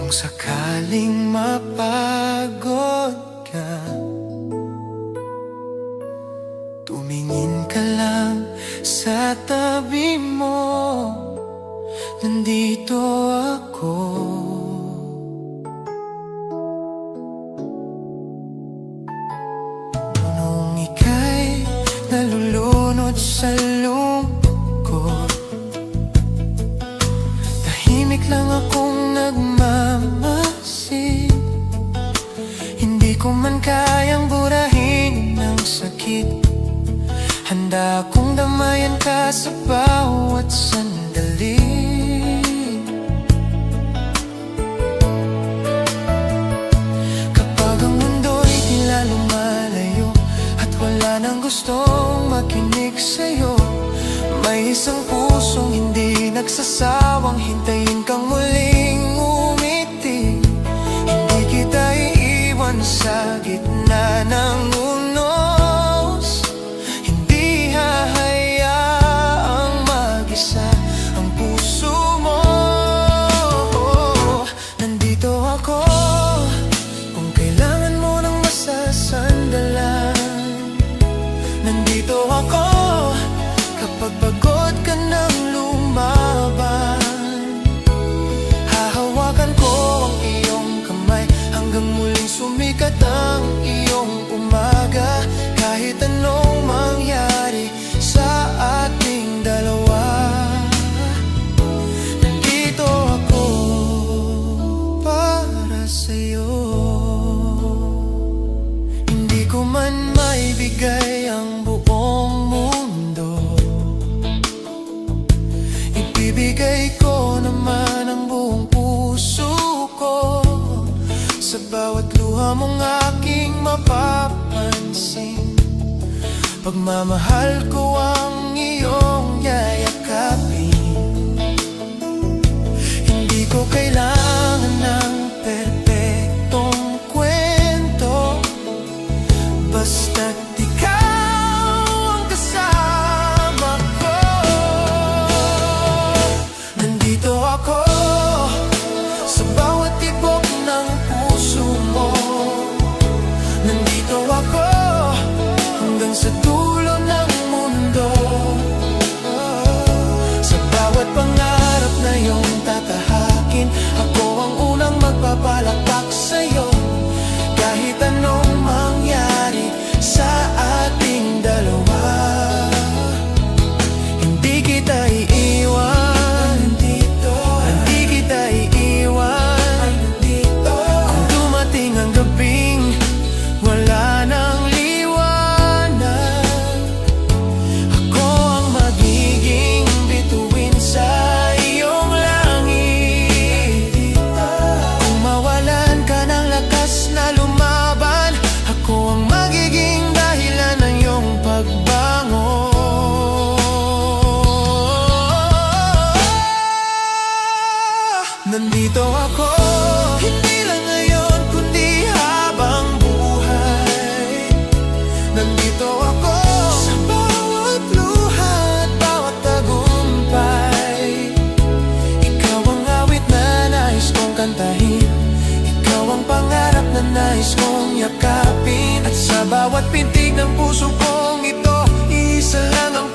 Kung sakaling mapagod ka, tumingin ka lang sa tabi mo. Nandito ako. Nung ika'y nalulunod sa lungkot, tahimik lang akong nagmamasid. Hindi ko man kayang burahin ng sakit, handa akong damayan ka sa bawat sandali. Kapag ang mundo'y tila lumalayo at wala nang gustong makinig sa'yo, may isang pusong hindi nagsasawang hintayin kang muling umiti. Hindi kita iiwan sa gitna ng unos, hindi hahayaang mag-isa ang puso mo. Nandito ako kung kailangan mo ng masasandalan. Nandito ako kapag pagod ka ng lumaban. Hahawakan ko ang iyong kamay hanggang muling sumikat ang iyong umaga. Kahit anong mangyari sa ating dalawa, nandito ako para sa'yo. Hindi ko man maibigay ang buong mundo, ibibigay ko naman ang buong puso ko. Sa bawat luha mong aking mapapansin, pagmamahal ko ang iyong yayakapin. Hindi ko kailangan ng perpektong kwento, basta't ikaw ang kasama ko. Nandito ako sa bawat tibok ng puso mo. Nandito ako hanggang sa dulo ng mundo. Sa bawat pangarap na iyong tatahakin, ako ang unang magpapalakpak sa'yo. Kahit anong mangyari sa ating dalawa, hindi kita iiwan. Hindi kita iiwan. Kung dumating ang gabing wala nang liwanag, ako ang magiging bituin sa iyong langit. Kung mawalan ka ng lakas na lumaban, ako ang magiging dahilan ng iyong pagbangon. Nandito ako, hindi lang ngayon kundi habang buhay. Nandito ako sa bawat luha at bawat tagumpay. Ikaw ang awit na nais kong kantahin, ikaw ang pangarap na nais kong yakapin. At sa bawat pintig ng puso kong ito, isa lang ang